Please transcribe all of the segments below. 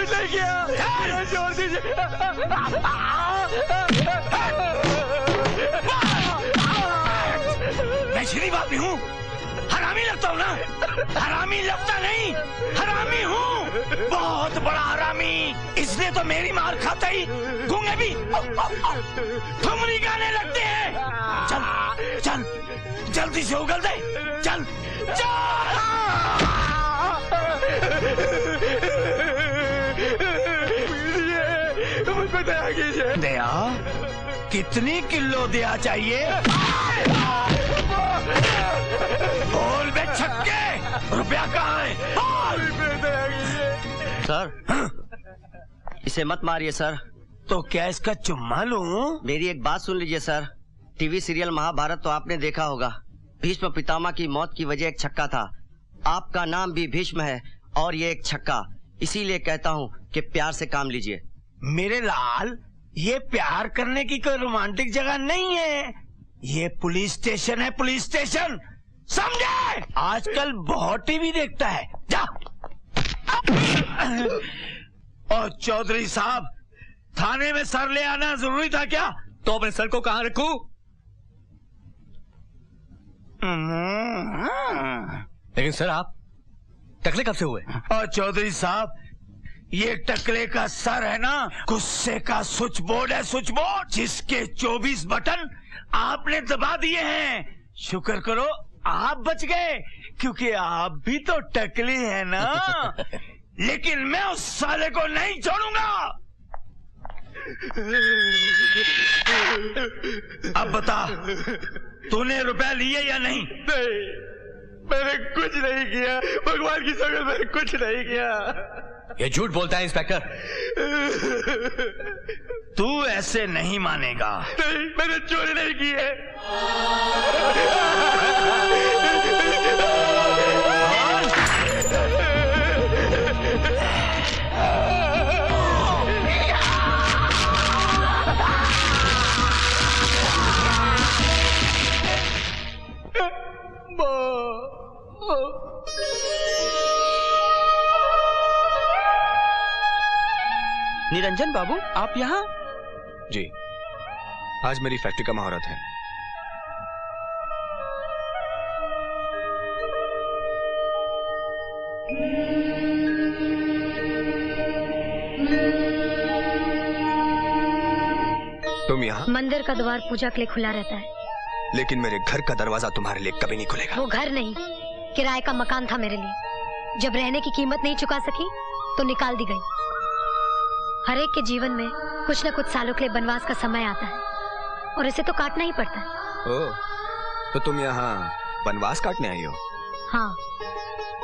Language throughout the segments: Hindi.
कुछ नहीं किया, छोड़ दीजिए। मैं शरीफ आदमी हूँ, हरामी लगता हूँ ना? हरामी लगता नहीं, हरामी हूँ, बहुत बड़ा हरामी। इसलिए तो मेरी मार खाता ही गूंगे भी ठुमरी गाने लगते हैं। चल चल जल्दी से उगल दे, चल चल। मुझको दया कीजिए। दया? कितनी किलो दया चाहिए? बोल बे छक्के, रुपया कहाँ है? सर इसे मत मारिए सर। तो क्या इसका चुम्मा लूं? मेरी एक बात सुन लीजिए सर। टीवी सीरियल महाभारत तो आपने देखा होगा। भीष्म पितामह की मौत की वजह एक छक्का था। आपका नाम भी भीष्म है और ये एक छक्का। इसीलिए कहता हूँ कि प्यार से काम लीजिए। मेरे लाल, ये प्यार करने की कोई रोमांटिक जगह नहीं है। ये पुलिस स्टेशन है, पुलिस स्टेशन, समझे? आजकल बहुत टीवी देखता है। जा। और चौधरी साहब, थाने में सर ले आना जरूरी था क्या? तो अपने सर को कहाँ रखूं? लेकिन सर आप टकले कब से हुए? और चौधरी साहब, ये टकले का सर है ना, गुस्से का स्विच बोर्ड है, स्विच बोर्ड, जिसके 24 बटन आपने दबा दिए हैं। शुक्र करो आप बच गए, क्योंकि आप भी तो टकले हैं ना। लेकिन मैं उस साले को नहीं छोड़ूंगा। अब बता, तूने रुपया लिए या नहीं? नहीं, मैंने कुछ नहीं किया, भगवान की कसम, मैंने कुछ नहीं किया। ये झूठ बोलता है इंस्पेक्टर। तू ऐसे नहीं मानेगा। नहीं, मैंने चोरी नहीं की है। निरंजन बाबू, आप यहाँ? जी, आज मेरी फैक्ट्री का मुहूर्त है। तुम यहाँ? मंदिर का द्वार पूजा के लिए खुला रहता है, लेकिन मेरे घर का दरवाजा तुम्हारे लिए कभी नहीं खुलेगा। वो घर नहीं, किराए का मकान था मेरे लिए। जब रहने की कीमत नहीं चुका सकी तो निकाल दी गई। हर एक के जीवन में कुछ न कुछ सालों के लिए बनवास का समय आता है और इसे तो काटना ही पड़ता है। ओह, तो तुम यहाँ बनवास काटने आई हो? हाँ।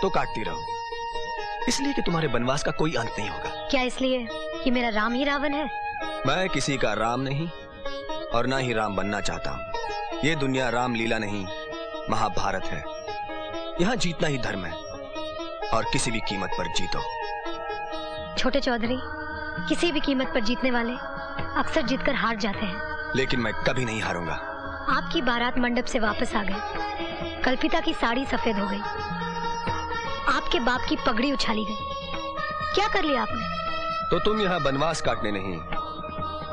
तो काटती रहो, इसलिए कि तुम्हारे बनवास का कोई अंत नहीं होगा। क्या इसलिए कि मेरा राम ही रावण है? मैं किसी का राम नहीं और ना ही राम बनना चाहता हूँ। ये दुनिया राम लीला नहीं, महाभारत है। यहाँ जीतना ही धर्म है और किसी भी कीमत पर जीतो। छोटे चौधरी, किसी भी कीमत पर जीतने वाले अक्सर जीतकर हार जाते हैं। लेकिन मैं कभी नहीं हारूंगा। आपकी बारात मंडप से वापस आ गई। कल्पिता की साड़ी सफेद हो गई। आपके बाप की पगड़ी उछाली गई। क्या कर लिया आपने? तो तुम यहाँ बनवास काटने नहीं,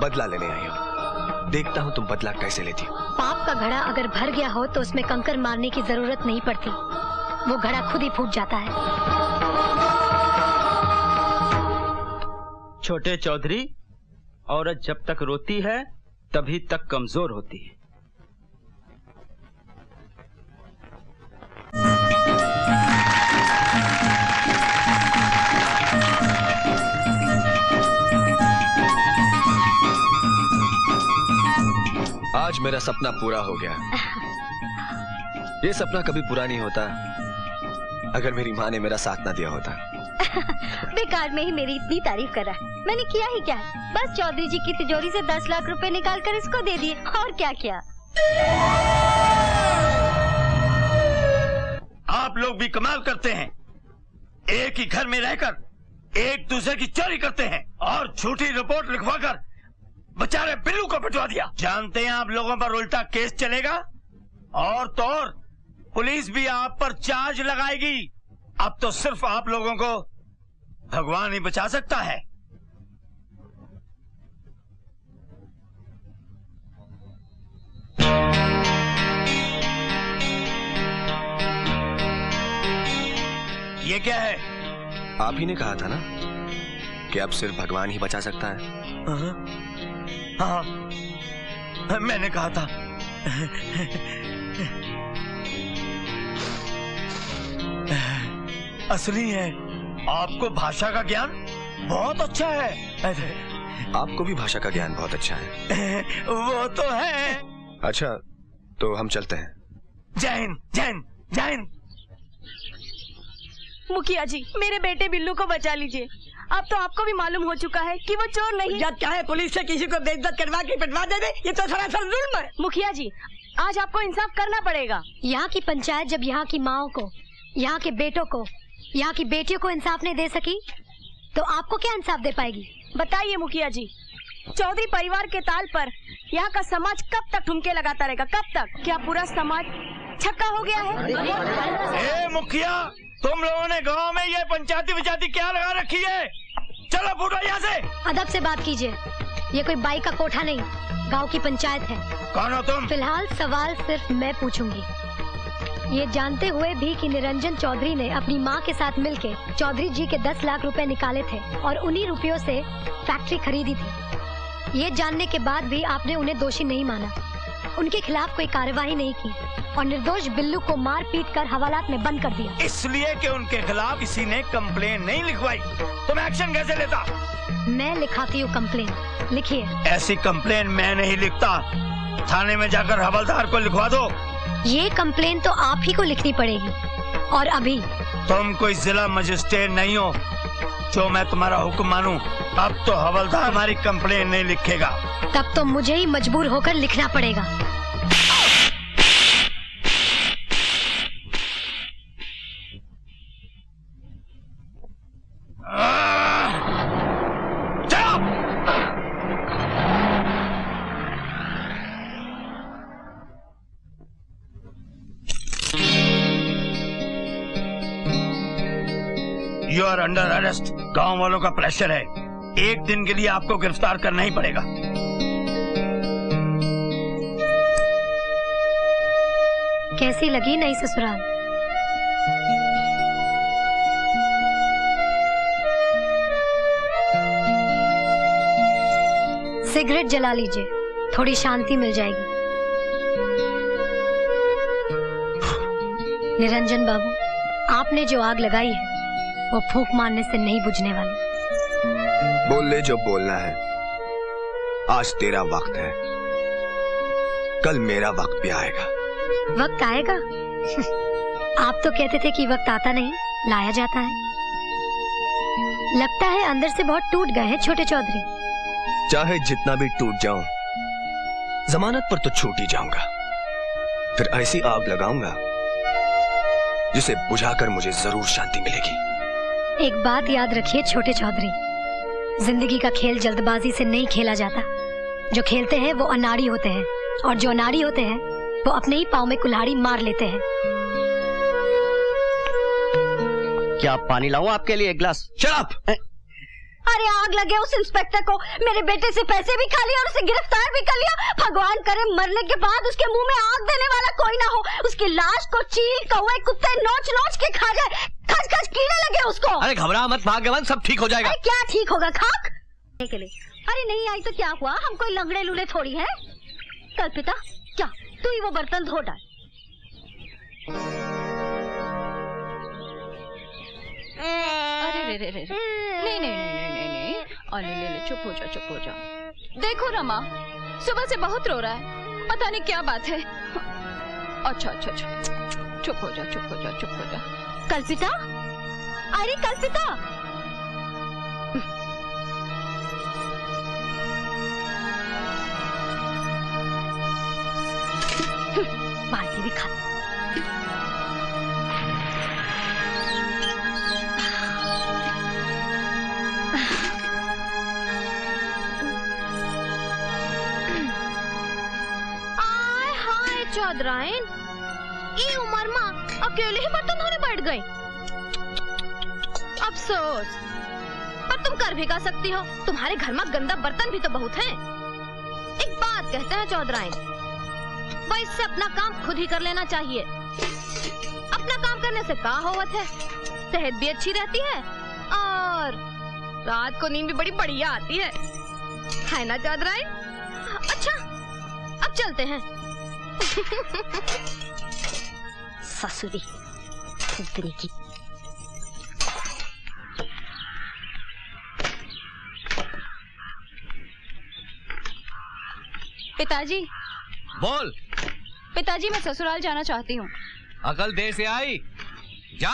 बदला लेने आई हो। देखता हूँ तुम बदला कैसे लेती हो। पाप का घड़ा अगर भर गया हो तो उसमें कंकर मारने की जरूरत नहीं पड़ती, वो घड़ा खुद ही फूट जाता है। छोटे चौधरी, औरत जब तक रोती है तभी तक कमजोर होती है। आज मेरा सपना पूरा हो गया। ये सपना कभी पूरा नहीं होता अगर मेरी माँ ने मेरा साथ ना दिया होता। बेकार में ही मेरी इतनी तारीफ कर रहा है। मैंने किया ही क्या? बस चौधरी जी की तिजोरी से 10 लाख रुपए निकाल कर इसको दे दिए, और क्या किया। आप लोग भी कमाल करते हैं। एक ही घर में रहकर एक दूसरे की चोरी करते हैं और झूठी रिपोर्ट लिखवाकर बेचारे बिल्लू को पिटवा दिया। जानते हैं आप लोगों पर उल्टा केस चलेगा और तो और पुलिस भी आप पर चार्ज लगाएगी। अब तो सिर्फ आप लोगों को भगवान ही बचा सकता है। ये क्या है? आप ही ने कहा था ना कि अब सिर्फ भगवान ही बचा सकता है। हाँ, मैंने कहा था। असली है। आपको भाषा का ज्ञान बहुत अच्छा है। आपको भी भाषा का ज्ञान बहुत अच्छा है। वो तो है। अच्छा, तो हम चलते हैं। जय हिंद, जय हिंद, जय हिंद। मुखिया जी, मेरे बेटे बिल्लू को बचा लीजिए। अब तो आपको भी मालूम हो चुका है कि वो चोर नहीं। या चाहे पुलिस से किसी को बेइज्जत करवा के पिटवा दे, ये तो सरासर जुल्म है। मुखिया जी, आज आपको इंसाफ करना पड़ेगा। यहाँ की पंचायत जब यहाँ की माओ को, यहाँ के बेटों को, यहाँ की बेटियों को इंसाफ नहीं दे सकी, तो आपको क्या इंसाफ दे पाएगी? बताइए मुखिया जी, चौधरी परिवार के ताल पर यहाँ का समाज कब तक ठुमके लगाता रहेगा? कब तक? क्या पूरा समाज छक्का हो गया है? ए मुखिया, तुम लोगों ने गांव में ये पंचायती विचायती क्या लगा रखी है? चलो फूटो यहाँ से। अदब से बात कीजिए। ये कोई बाई का कोठा नहीं, गांव की पंचायत है। कौन हो तुम? फिलहाल सवाल सिर्फ मैं पूछूंगी, ये जानते हुए भी कि निरंजन चौधरी ने अपनी मां के साथ मिलके चौधरी जी के 10 लाख रुपए निकाले थे और उन्हीं रुपयों से फैक्ट्री खरीदी थी। ये जानने के बाद भी आपने उन्हें दोषी नहीं माना, उनके खिलाफ कोई कार्यवाही नहीं की और निर्दोष बिल्लू को मार पीट कर हवालात में बंद कर दिया। इसलिए कि उनके खिलाफ किसी ने कंप्लेन नहीं लिखवाई। तुम एक्शन कैसे लेता? मैं लिखाती हूँ कंप्लेन, लिखिए। ऐसी कंप्लेन मैं नहीं लिखता, थाने में जाकर हवलदार को लिखवा दो। ये कंप्लेन तो आप ही को लिखनी पड़ेगी। और अभी तुम कोई जिला मजिस्ट्रेट नहीं हो जो मैं तुम्हारा हुक्म मानूं। अब तो हवलदार हमारी कंप्लेन नहीं लिखेगा। तब तो मुझे ही मजबूर होकर लिखना पड़ेगा। You are under arrest. गांव वालों का प्रेशर है, एक दिन के लिए आपको गिरफ्तार करना ही पड़ेगा। कैसी लगी नई ससुराल? सिगरेट जला लीजिए, थोड़ी शांति मिल जाएगी। निरंजन बाबू, आपने जो आग लगाई है वो फूंक मारने से नहीं बुझने वाली। बोल ले जो बोलना है। आज तेरा वक्त है, कल मेरा वक्त भी आएगा। वक्त आएगा? आप तो कहते थे कि वक्त आता नहीं, लाया जाता है। लगता है अंदर से बहुत टूट गए हैं छोटे चौधरी। चाहे जितना भी टूट जाऊं, जमानत पर तो छूट ही जाऊंगा। फिर ऐसी आग लगाऊंगा जिसे बुझाकर मुझे जरूर शांति मिलेगी। एक बात याद रखिए छोटे चौधरी, जिंदगी का खेल जल्दबाजी से नहीं खेला जाता। जो खेलते हैं वो अनाड़ी होते हैं और जो अनाड़ी होते हैं वो अपने ही पाँव में कुल्हाड़ी मार लेते हैं। क्या पानी लाऊं आपके लिए एक गिलास? शराब। अरे आग लगे उस इंस्पेक्टर को, मेरे बेटे से पैसे भी खा लिए और उसे गिरफ्तार भी कर लिया। भगवान करे मरने के बाद उसके मुंह में आग देने वाला कोई ना हो। उसकी लाश को चील कौवे कुत्ते नोच नोच के खा जाए, खच खच कीड़े लगे उसको। अरे घबरा मत भाग्यवान, सब ठीक हो जाएगा। अरे क्या ठीक होगा? खाक के लिए। अरे नहीं आई तो क्या हुआ, हम कोई लंगड़े लूले थोड़ी है। कल्पिता, क्या तू ही वो बर्तन धो डाल। अरे रे नहीं नहीं नहीं नहीं नहीं नहीं, अरे ले चुप हो जा, चुप हो जा। देखो रमा, सुबह से बहुत रो रहा है, पता नहीं क्या बात है। अच्छा अच्छा अच्छा, चुप हो जा, चुप हो जा, चुप हो जा। कल्पिता, अरे कल्पिता, बाल्टी भी खा। चौधराइन, ई उम्र में अकेले ही बर्तन धोने बैठ गए। अफसोस, तुम कर भी सकती हो, तुम्हारे घर में गंदा बर्तन भी तो बहुत हैं। एक बात कहते हैं चौधराइन, वैसे अपना काम खुद ही कर लेना चाहिए। अपना काम करने से क्या होवत है, सेहत भी अच्छी रहती है और रात को नींद भी बड़ी बढ़िया आती है ना चौधराइन? अच्छा अब चलते हैं। ससुरी उतरी की। पिताजी। बोल। पिताजी मैं ससुराल जाना चाहती हूँ। अकल देर से आई, जा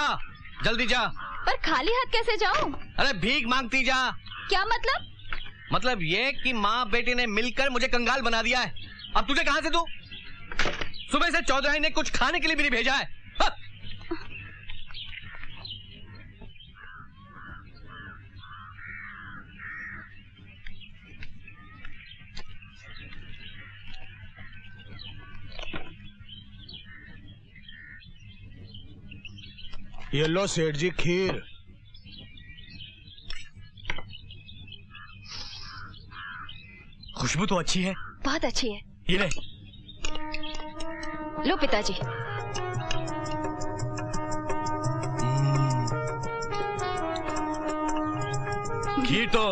जल्दी जा। पर खाली हाथ कैसे जाऊँ? अरे भीख मांगती जा। क्या मतलब? मतलब ये कि माँ बेटे ने मिलकर मुझे कंगाल बना दिया है। अब तुझे कहाँ से दूं? सुबह से चौधराई ने कुछ खाने के लिए भी नहीं भेजा है। हाँ। ये लो सेठ जी खीर। खुशबू तो अच्छी है। बहुत अच्छी है। ये ले। लो पिताजी। खीर तो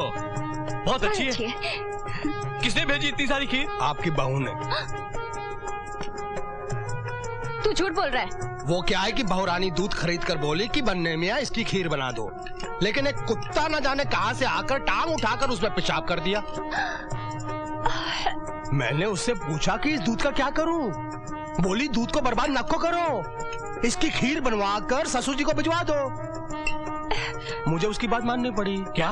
बहुत अच्छी है। किसने भेजी इतनी सारी खीर? आपकी बहू ने। तू झूठ बोल रहा है। वो क्या है कि बहुरानी दूध खरीद कर बोली कि बनने में इसकी खीर बना दो, लेकिन एक कुत्ता न जाने कहां से आकर टांग उठाकर उसमें पेशाब कर दिया। मैंने उससे पूछा कि इस दूध का क्या करूं? बोली दूध को बर्बाद न करो, इसकी खीर बनवा कर ससुर जी को भिजवा दो। मुझे उसकी बात माननी पड़ी। क्या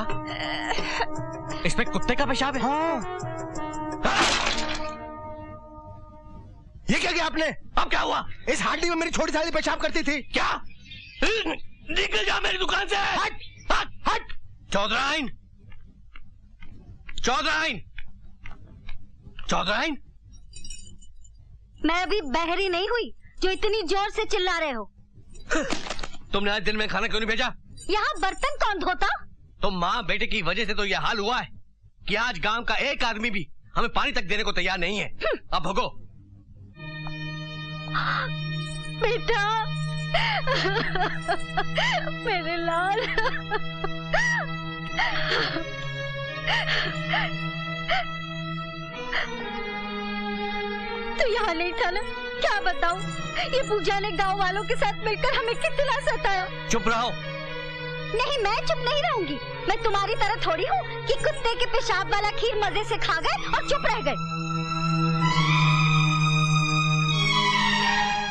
इसमें कुत्ते का पेशाब है? हाँ। ये क्या किया आपने? अब क्या हुआ? इस हांडी में मेरी छोटी साली पेशाब करती थी। क्या? निकल जा मेरी दुकान से। हट हट हट। चौधराइन, चौधराइन, चौधराइन। मैं अभी बहरी नहीं हुई जो इतनी जोर से चिल्ला रहे हो। तुमने आज दिन में खाना क्यों नहीं भेजा? यहाँ बर्तन कौन धोता? तो माँ बेटे की वजह से तो यह हाल हुआ है कि आज गांव का एक आदमी भी हमें पानी तक देने को तैयार नहीं है। अब भगो। बेटा मेरे लाल। तू यहाँ नहीं था ना? क्या बताऊं, ये पूजा ने गांव वालों के साथ मिलकर हमें कितना सताया। चुप रहो। नहीं, मैं चुप नहीं रहूंगी। मैं तुम्हारी तरह थोड़ी हूँ कि कुत्ते के पेशाब वाला खीर मजे से खा गए और चुप रह गए।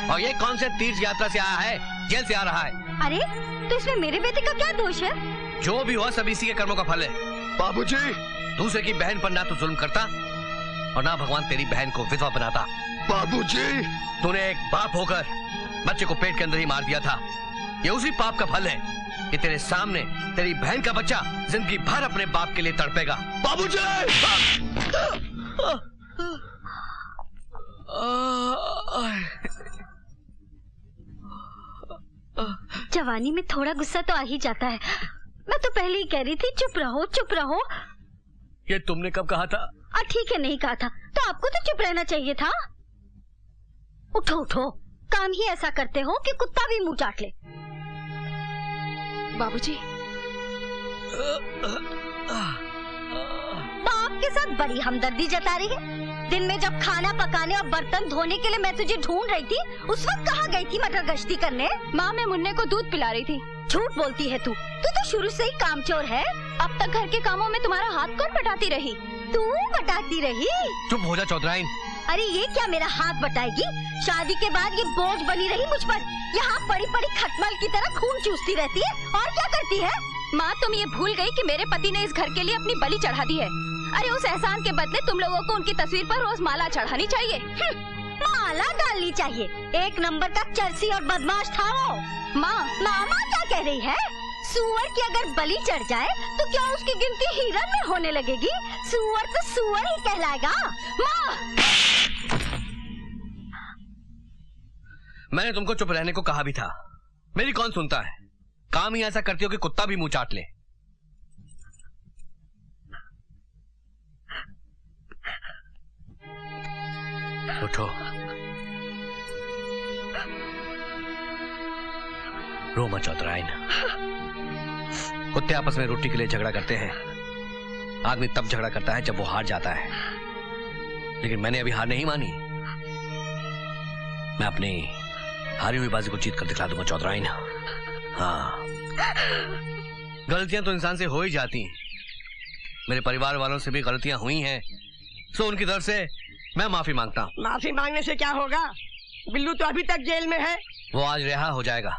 और ये कौन से तीर्थ यात्रा से आया है, जेल से आ रहा है? अरे तो इसमें मेरे बेटे का क्या दोष है? जो भी हुआ सब इसी के कर्मों का फल है। बाबूजी, दूसरे की बहन पर ना तो जुल्म करता और ना भगवान तेरी बहन को विधवा बनाता। बाबूजी, तूने एक बाप होकर बच्चे को पेट के अंदर ही मार दिया था। ये उसी पाप का फल है कि तेरे सामने तेरी बहन का बच्चा जिंदगी भर अपने बाप के लिए तड़पेगा। बाबूजी। जवानी में थोड़ा गुस्सा तो आ ही जाता है। मैं तो पहले ही कह रही थी चुप रहो चुप रहो। ये तुमने कब कहा था? ठीक है, नहीं कहा था तो आपको तो चुप रहना चाहिए था। उठो उठो, काम ही ऐसा करते हो कि कुत्ता भी मुंह चाट ले। बाबूजी। बाप के साथ बड़ी हमदर्दी जता रही है। दिन में जब खाना पकाने और बर्तन धोने के लिए मैं तुझे ढूंढ रही थी, उस वक्त कहाँ गई थी मटर गश्ती करने? माँ, मैं मुन्ने को दूध पिला रही थी। झूठ बोलती है तू तो शुरू से ही कामचोर है। अब तक घर के कामों में तुम्हारा हाथ कौन बटाती रही? तू बटाती रही? चुप हो जा चौधराइन। अरे ये क्या मेरा हाथ बटाएगी? शादी के बाद ये बोझ बनी रही मुझ पर। यहाँ पड़ी पड़ी खटमल की तरह खून चूसती रहती है और क्या करती है? माँ, तुम ये भूल गई कि मेरे पति ने इस घर के लिए अपनी बलि चढ़ा दी है। अरे उस एहसान के बदले तुम लोगों को उनकी तस्वीर पर रोज माला चढ़ानी चाहिए। माला डालनी चाहिए। एक नंबर का चरसी और बदमाश था वो। माँ, मामा क्या कह रही है? सुअर की अगर बलि चढ़ जाए तो क्या उसकी गिनती हिरन में होने लगेगी? सुअर तो सुअर ही कहलाएगा। माँ, मैंने तुमको चुप रहने को कहा भी था। मेरी कौन सुनता है? काम ही ऐसा करती हो कि कुत्ता भी मुंह चाट ले। उठो। रो मत चौधराइन। कुत्ते आपस में रोटी के लिए झगड़ा करते हैं। आदमी तब झगड़ा करता है जब वो हार जाता है, लेकिन मैंने अभी हार नहीं मानी। मैं अपनी हारी हुई बाजी को जीत कर दिखला दूंगा चौधराइन। हाँ, गलतियां तो इंसान से हो ही जाती हैं। मेरे परिवार वालों से भी गलतियां हुई हैं, सो उनकी तरफ से मैं माफी मांगता हूँ। माफी मांगने से क्या होगा? बिल्लू तो अभी तक जेल में है। वो आज रिहा हो जाएगा।